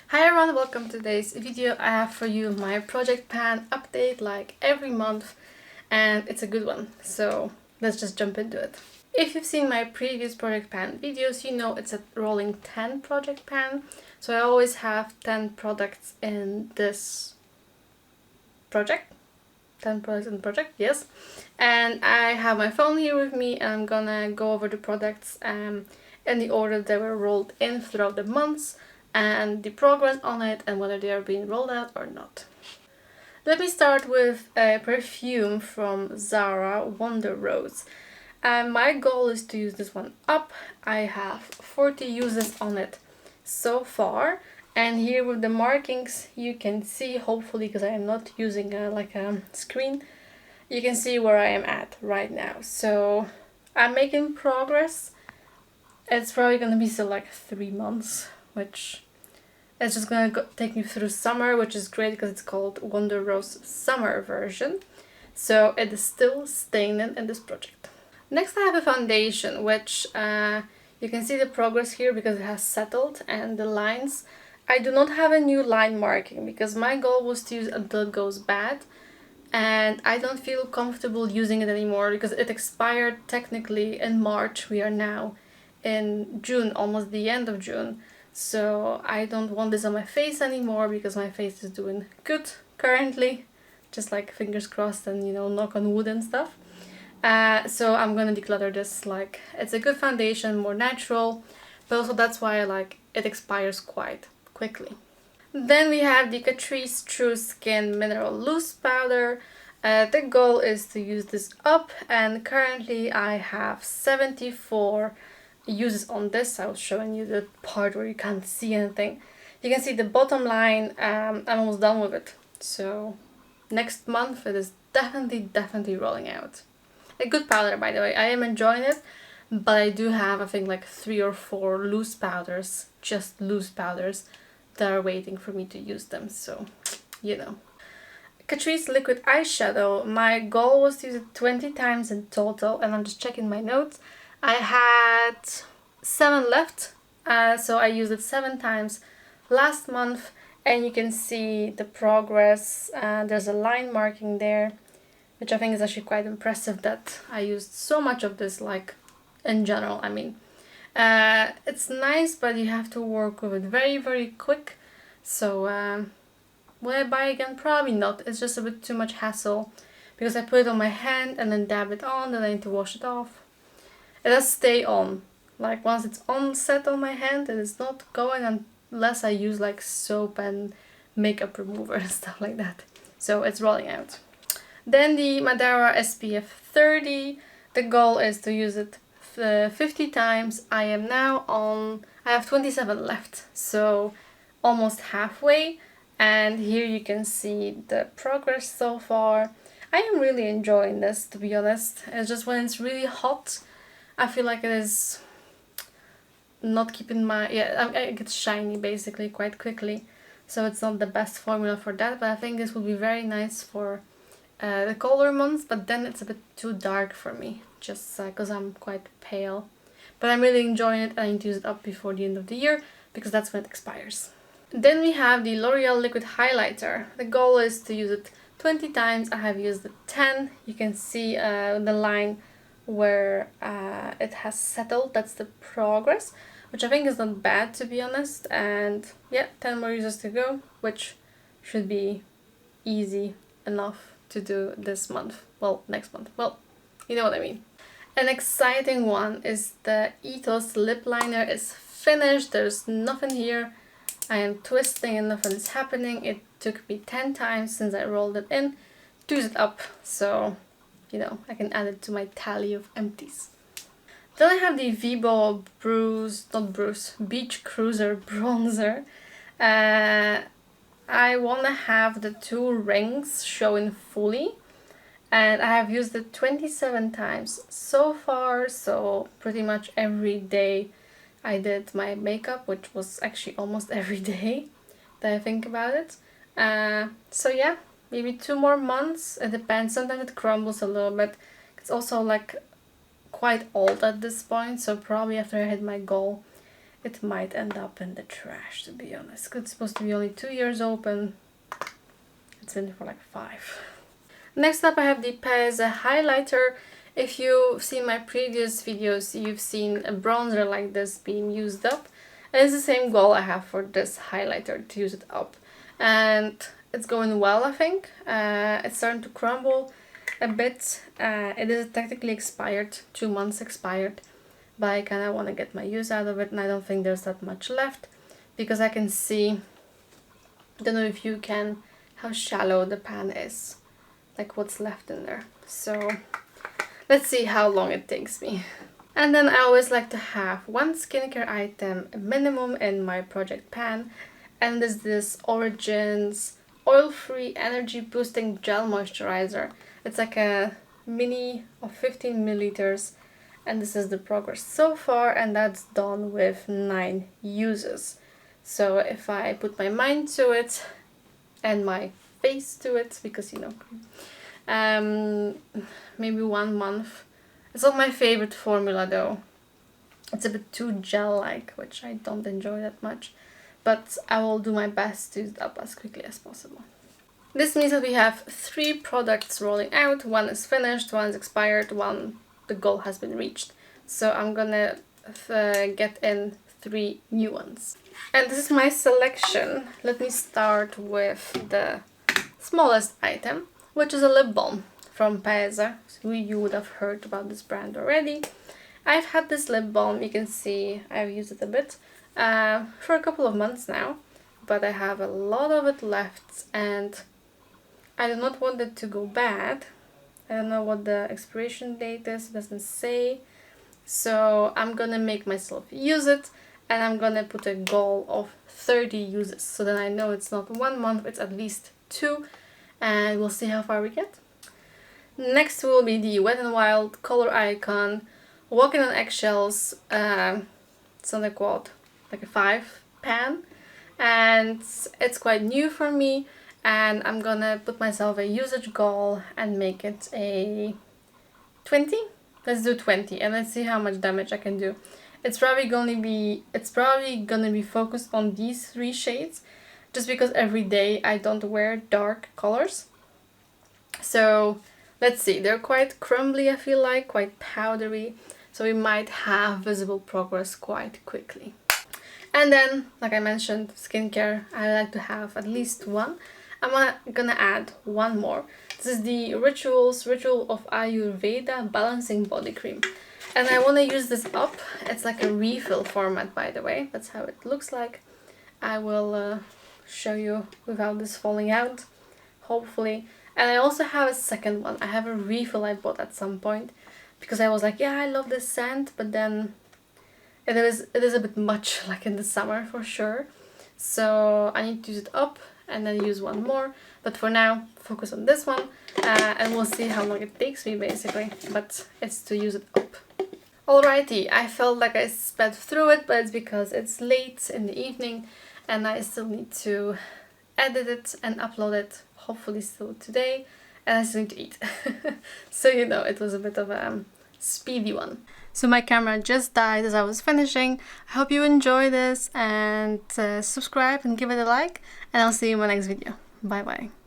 Hi everyone, welcome to today's video. I have for you my project pan update like every month, and it's a good one, so let's just jump into it. If you've seen my previous project pan videos, you know it's a rolling 10 project pan, so I always have 10 products in this project. 10 products in the project, yes. And I have my phone here with me, and I'm gonna go over the products in the order they were rolled in throughout the months, and the progress on it, and whether they are being rolled out or not. Let me start with a perfume from Zara, Wonder Rose. My goal is to use this one up. I have 40 uses on it so far, and here with the markings you can see, hopefully, because I am not using a screen, you can see where I am at right now. So I'm making progress. It's probably gonna be still like 3 months, which it's just gonna take me through summer, which is great because it's called Wonder Rose Summer version. So it is still staying in this project. Next I have a foundation, which you can see the progress here because it has settled, and the lines. I do not have a new line marking because my goal was to use until it goes bad, and I don't feel comfortable using it anymore because it expired technically in March. We are now in June, almost the end of June. So I don't want this on my face anymore because my face is doing good currently. Just like fingers crossed and, knock on wood and stuff. So I'm gonna declutter this. Like, it's a good foundation, more natural, but also that's why it expires quite quickly. Then we have the Catrice True Skin Mineral Loose Powder. The goal is to use this up, and currently I have 74 uses on this. I was showing you the part where you can't see anything. You can see the bottom line. I'm almost done with it. So next month it is definitely rolling out. A good powder, by the way. I am enjoying it, but I do have, I think, like 3 or 4 loose powders, just loose powders, that are waiting for me to use them. So, Catrice Liquid Eyeshadow. My goal was to use it 20 times in total, and I'm just checking my notes. I had 7 left, so I used it 7 times last month, and you can see the progress. There's a line marking there, which I think is actually quite impressive that I used so much of this, in general, I mean. It's nice, but you have to work with it very quick. So will I buy again? Probably not. It's just a bit too much hassle because I put it on my hand and then dab it on, then I need to wash it off. It does stay on. Like, once it's on set on my hand, it is not going unless I use like soap and makeup remover and stuff like that. So it's rolling out. Then the Madara SPF 30. The goal is to use it 50 times. I have 27 left, so almost halfway. And here you can see the progress so far. I am really enjoying this, to be honest. It's just when it's really hot, I feel like it is not keeping I get shiny basically quite quickly. So it's not the best formula for that, but I think this would be very nice for the colder months, but then it's a bit too dark for me, just because I'm quite pale. But I'm really enjoying it, and I need to use it up before the end of the year because that's when it expires. Then we have the L'Oreal Liquid Highlighter. The goal is to use it 20 times. I have used it 10. You can see the line where it has settled. That's the progress, which I think is not bad, to be honest. And yeah, 10 more uses to go, which should be easy enough to do this month. Well, next month. Well, you know what I mean. An exciting one is the Ethos lip liner is finished. There's nothing here. I am twisting and nothing is happening. It took me 10 times since I rolled it in to use it up. So, I can add it to my tally of empties. Then I have the Vibo Beach Cruiser Bronzer. I want to have the 2 rings showing fully, and I have used it 27 times so far, so pretty much every day I did my makeup, which was actually almost every day that I think about it. So yeah, maybe 2 more months. It depends. Sometimes it crumbles a little bit. It's also quite old at this point, so probably after I hit my goal it might end up in the trash, to be honest. It's supposed to be only 2 years open. It's been for like 5. Next up I have the Paese highlighter. If you've seen my previous videos, you've seen a bronzer like this being used up. And it's the same goal I have for this highlighter, to use it up. And it's going well, I think. It's starting to crumble a bit. It is technically expired, 2 months expired. But I kind of want to get my use out of it, and I don't think there's that much left. Because I can see, I don't know if you can, how shallow the pan is. Like what's left in there. So let's see how long it takes me. And then I always like to have one skincare item minimum in my project pan. And this is this Origins oil-free energy boosting gel moisturizer. It's like a mini of 15 milliliters. And this is the progress so far, and that's done with 9 uses. So if I put my mind to it and my face to it, because you know, maybe 1 month. It's not my favorite formula though. It's a bit too gel-like, which I don't enjoy that much. But I will do my best to use it up as quickly as possible. This means that we have 3 products rolling out. 1 is finished, 1 is expired, 1 the goal has been reached. So I'm gonna get in 3 new ones. And this is my selection. Let me start with the smallest item, which is a lip balm from Paese. So you would have heard about this brand already. I've had this lip balm, you can see I've used it a bit for a couple of months now, but I have a lot of it left and I do not want it to go bad. I don't know what the expiration date is, it doesn't say. So I'm gonna make myself use it, and I'm gonna put a goal of 30 uses. So then I know it's not 1 month, it's at least 2, and we'll see how far we get. Next will be the Wet n Wild Color Icon Walking on Eggshells. It's on the quad, like a 5 pan, and it's quite new for me. And I'm gonna put myself a usage goal and make it a 20. Let's do 20 and let's see how much damage I can do. It's probably gonna be focused on these 3 shades, just because every day I don't wear dark colors. So let's see, they're quite crumbly, I feel like, quite powdery. So we might have visible progress quite quickly. And then, like I mentioned, skincare, I like to have at least 1. I'm gonna add 1 more. This is the Ritual of Ayurveda Balancing Body Cream. And I want to use this up. It's like a refill format, by the way. That's how it looks like. I will show you without this falling out, hopefully. And I also have a second one. I have a refill I bought at some point, because I was like, yeah, I love this scent, but then it is a bit much, like in the summer for sure. So I need to use it up and then use 1 more, but for now focus on this one, and we'll see how long it takes me basically, but it's to use it up. Alrighty, I felt like I sped through it, but it's because it's late in the evening and I still need to edit it and upload it, hopefully still today, and I still need to eat. So you know, it was a bit of a speedy one. So my camera just died as I was finishing. I hope you enjoy this, and subscribe and give it a like, and I'll see you in my next video. Bye bye.